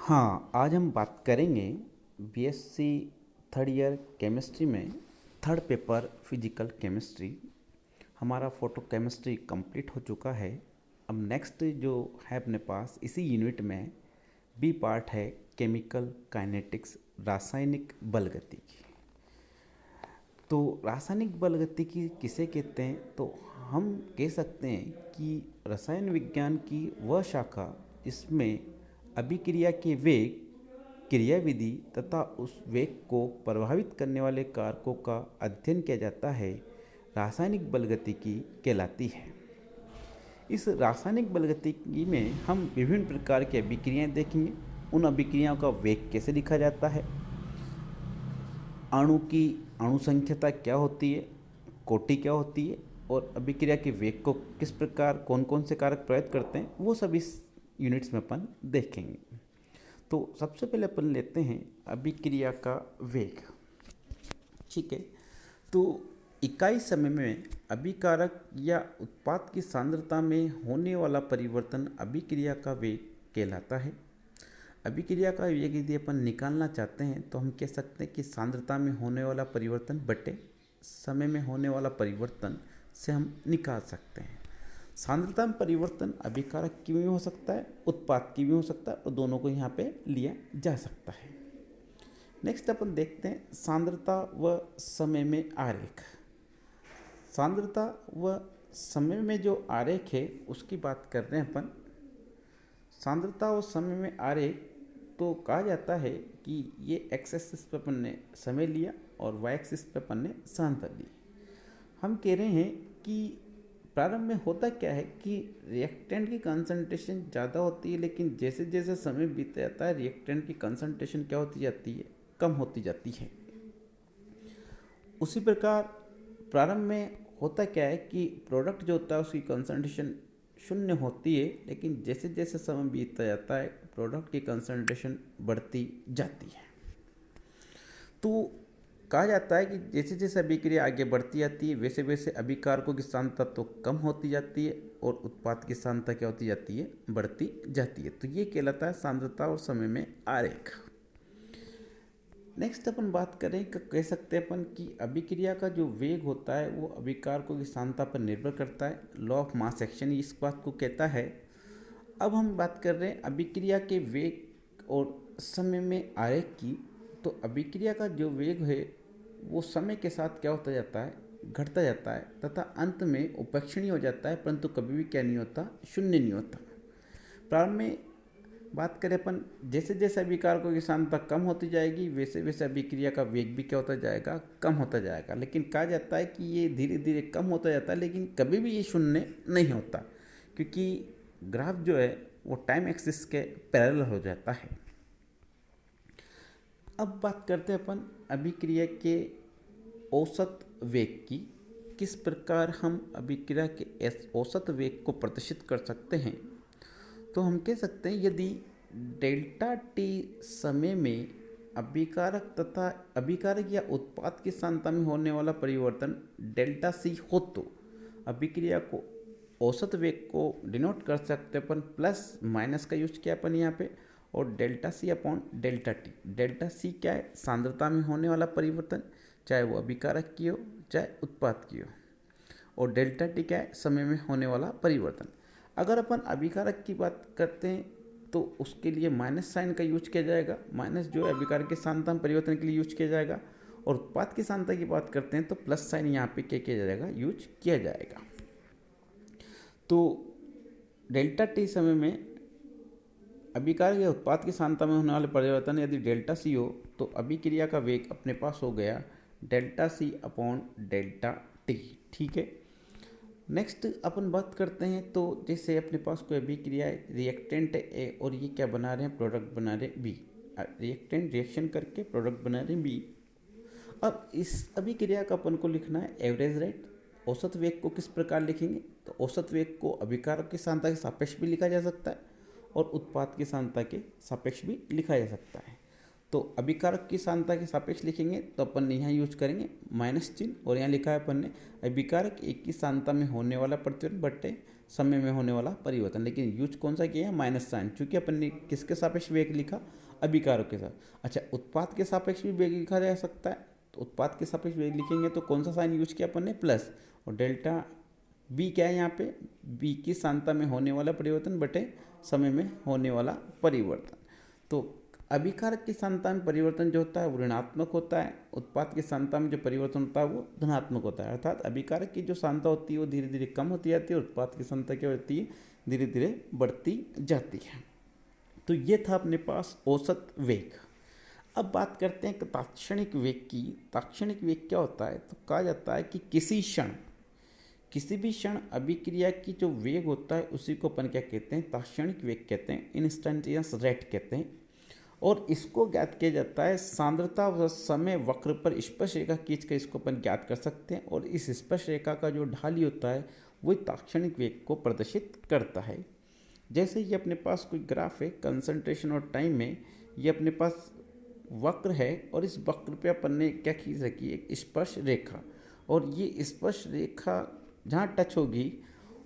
हाँ, आज हम बात करेंगे बीएससी थर्ड ईयर केमिस्ट्री में थर्ड पेपर फिजिकल केमिस्ट्री। हमारा फोटो केमिस्ट्री कंप्लीट हो चुका है। अब नेक्स्ट जो है अपने पास इसी यूनिट में बी पार्ट है केमिकल काइनेटिक्स, रासायनिक बलगतिकी। तो रासायनिक बलगतिकी किसे कहते हैं? तो हम कह सकते हैं कि रसायन विज्ञान की वह शाखा इसमें अभिक्रिया के वेग, क्रियाविधि तथा उस वेग को प्रभावित करने वाले कारकों का अध्ययन किया जाता है, रासायनिक बलगतिकी कहलाती है। इस रासायनिक बलगतिकी में हम विभिन्न प्रकार की अभिक्रियाएं देखेंगे। उन अभिक्रियाओं का वेग कैसे लिखा जाता है, अणु की अणुसंख्यता क्या होती है, कोटि क्या होती है, और अभिक्रिया के वेग को किस प्रकार कौन कौन से कारक प्रभावित करते हैं, वो सब इस यूनिट्स में अपन देखेंगे। तो सबसे पहले अपन लेते हैं अभिक्रिया का वेग। ठीक है, तो इकाई समय में अभिकारक या उत्पाद की सांद्रता में होने वाला परिवर्तन अभिक्रिया का वेग कहलाता है। अभिक्रिया का वेग यदि अपन निकालना चाहते हैं तो हम कह सकते हैं कि सांद्रता में होने वाला परिवर्तन बटे समय में होने वाला परिवर्तन से हम निकाल सकते हैं। सांद्रता में परिवर्तन अभिकारक की भी हो सकता है, उत्पाद की भी हो सकता है, और दोनों को यहाँ पे लिया जा सकता है। नेक्स्ट अपन देखते हैं सांद्रता व समय में आरेख। सांद्रता व समय में जो आरेख है उसकी बात कर रहे हैं अपन। सांद्रता और समय में आरेख तो कहा जाता है कि ये एक्स एक्सिस पर अपन ने समय लिया और वाई एक्सिस पर अपन ने सांद्रता ली। हम कह रहे हैं कि प्रारंभ में होता क्या है कि रिएक्टेंट की कंसंट्रेशन ज़्यादा होती है, लेकिन जैसे जैसे समय बीत जाता है रिएक्टेंट की कंसंट्रेशन क्या होती जाती है, कम होती जाती है। उसी प्रकार प्रारंभ में होता क्या है कि प्रोडक्ट जो होता है उसकी कंसंट्रेशन शून्य होती है, लेकिन जैसे जैसे समय बीतता जाता है प्रोडक्ट की कंसंट्रेशन बढ़ती जाती है। तो कहा जाता है कि जैसे जैसे अभिक्रिया आगे बढ़ती जाती है वैसे वैसे अभिकारकों की सांद्रता तो कम होती जाती है और उत्पाद की सांद्रता क्या होती जाती है, बढ़ती जाती है। तो ये कहलाता है सांद्रता और समय में आरेख। नेक्स्ट अपन बात करें कह सकते हैं अपन कि अभिक्रिया का जो वेग होता है वो अभिकारकों की सांद्रता पर निर्भर करता है। लॉ ऑफ मास एक्शन इस बात को कहता है। अब हम बात कर रहे हैं अभिक्रिया के वेग और समय में आरेख की। तो अभिक्रिया का जो वेग है वो समय के साथ क्या होता जाता है, घटता जाता है तथा अंत में उपेक्षणीय हो जाता है, परंतु कभी भी क्या नहीं होता, शून्य नहीं होता। प्रारंभ में बात करें अपन, जैसे जैसे अभिकारकों की सांद्रता कम होती जाएगी वैसे वैसे अभिक्रिया का वेग भी क्या होता जाएगा, कम होता जाएगा। लेकिन कहा जाता है कि ये धीरे धीरे कम होता जाता है, लेकिन कभी भी ये शून्य नहीं होता, क्योंकि ग्राफ जो है वो टाइम एक्सिस के पैरेलल हो जाता है। अब बात करते हैं अपन अभिक्रिया के औसत वेग की। किस प्रकार हम अभिक्रिया के औसत वेग को प्रदर्शित कर सकते हैं? तो हम कह सकते हैं यदि डेल्टा टी समय में अभिकारक या उत्पाद की सांद्रता में होने वाला परिवर्तन डेल्टा सी हो तो अभिक्रिया को औसत वेग को डिनोट कर सकते हैं अपन प्लस माइनस का यूज किया अपन यहाँ पे, और डेल्टा सी upon delta T. Delta C क्या है, सांद्रता में होने वाला परिवर्तन, चाहे वो अभिकारक की हो चाहे उत्पाद की हो, और डेल्टा टी क्या है, समय में होने वाला परिवर्तन। अगर अपन अभिकारक की बात करते हैं तो उसके लिए माइनस साइन का यूज किया जाएगा। माइनस जो है अभिकारक के सांद्रता में परिवर्तन के लिए यूज किया जाएगा, और उत्पाद की सांद्रता की बात करते हैं तो प्लस साइन यहाँ पे क्या किया जाएगा, यूज किया जाएगा। तो डेल्टा टी समय में अभिकारक या उत्पाद की सांद्रता में होने वाले परिवर्तन यदि डेल्टा सी हो तो अभिक्रिया का वेग अपने पास हो गया डेल्टा सी अपॉन डेल्टा टी। ठीक है, नेक्स्ट अपन बात करते हैं। तो जैसे अपने पास कोई अभिक्रिया है, रिएक्टेंट ए और ये क्या बना रहे हैं, प्रोडक्ट बना रहे हैं बी। रिएक्टेंट रिएक्शन करके प्रोडक्ट बना रहे हैं बी। अब इस अभिक्रिया का अपन को लिखना है एवरेज रेट। औसत वेग को किस प्रकार लिखेंगे? तो औसत वेग को अभिकारक की सांद्रता के सापेक्ष भी लिखा जा सकता है और उत्पाद की सांद्रता के सापेक्ष भी लिखा जा सकता है। तो अभिकारक की सांद्रता के सापेक्ष लिखेंगे तो अपन यहाँ यूज करेंगे माइनस चिन्ह, और यहाँ लिखा है अपन ने अभिकारक एक की सांद्रता में होने वाला प्रतिवर्तन बटे समय में होने वाला परिवर्तन। लेकिन यूज कौन सा किया है, माइनस साइन, चूंकि अपन ने किसके सापेक्ष वेग लिखा, अभिकारक के साथ। अच्छा, उत्पाद के सापेक्ष भी वेग लिखा जा सकता है, तो उत्पाद के सापेक्ष वेग लिखेंगे तो कौन सा साइन यूज किया अपन ने, प्लस, और डेल्टा बी क्या है यहाँ पे, बी की सांद्रता में होने वाला परिवर्तन बटे समय में होने वाला परिवर्तन। तो अभिकारक की सांद्रता में परिवर्तन जो होता है वो ऋणात्मक होता है, उत्पाद की सांद्रता में जो परिवर्तन होता है वो धनात्मक होता है। अर्थात अभिकारक की जो सांद्रता होती है वो धीरे धीरे कम होती जाती है, उत्पाद की सांद्रता क्या होती है, धीरे धीरे बढ़ती जाती है। तो ये था अपने पास औसत वेग। अब बात करते हैं तात्क्षणिक वेग की। तात्क्षणिक वेग क्या होता है, तो कहा जाता है कि किसी भी क्षण अभिक्रिया की जो वेग होता है उसी को अपन क्या कहते हैं, तात्क्षणिक वेग कहते हैं, इंस्टेंटेनियस रेट कहते हैं। और इसको ज्ञात किया जाता है सांद्रता व समय वक्र पर स्पर्श रेखा खींचकर, इसको अपन ज्ञात कर सकते हैं। और इस स्पर्श रेखा का जो ढाली होता है वही तात्क्षणिक वेग को प्रदर्शित करता है। जैसे ये अपने पास कोई ग्राफ है कंसंट्रेशन और टाइम में, ये अपने पास वक्र है और इस वक्र पे अपन ने क्या खींच रखी है, एक स्पर्श रेखा। और ये स्पर्श रेखा जहाँ टच होगी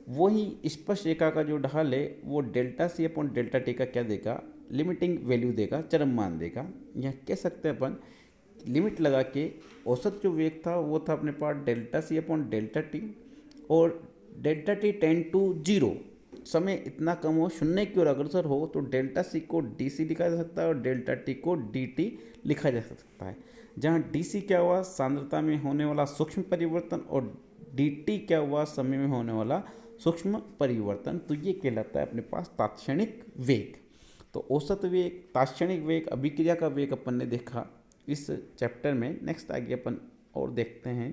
वही स्पर्श रेखा का जो ढाल है वो डेल्टा सी अपॉन डेल्टा टी का क्या देगा, लिमिटिंग वैल्यू देगा, चरम मान देगा। यहाँ कह सकते हैं अपन लिमिट लगा के औसत जो वेग था वो था अपने पास डेल्टा सी अपॉन डेल्टा टी, और डेल्टा टी टेंड टू 0, समय इतना कम हो, शून्य की ओर अग्रसर हो, तो डेल्टा सी को डी सी लिखा जा सकता है और डेल्टा टी को डी टी लिखा जा सकता है। जहाँ डी सी क्या हुआ, सांद्रता में होने वाला सूक्ष्म परिवर्तन, और डी टी क्या हुआ, समय में होने वाला सूक्ष्म परिवर्तन। तो ये कहलाता है अपने पास तात्क्षणिक वेग। तो औसत वेग, तात्क्षणिक वेग, अभिक्रिया का वेग अपन ने देखा इस चैप्टर में। नेक्स्ट आगे अपन और देखते हैं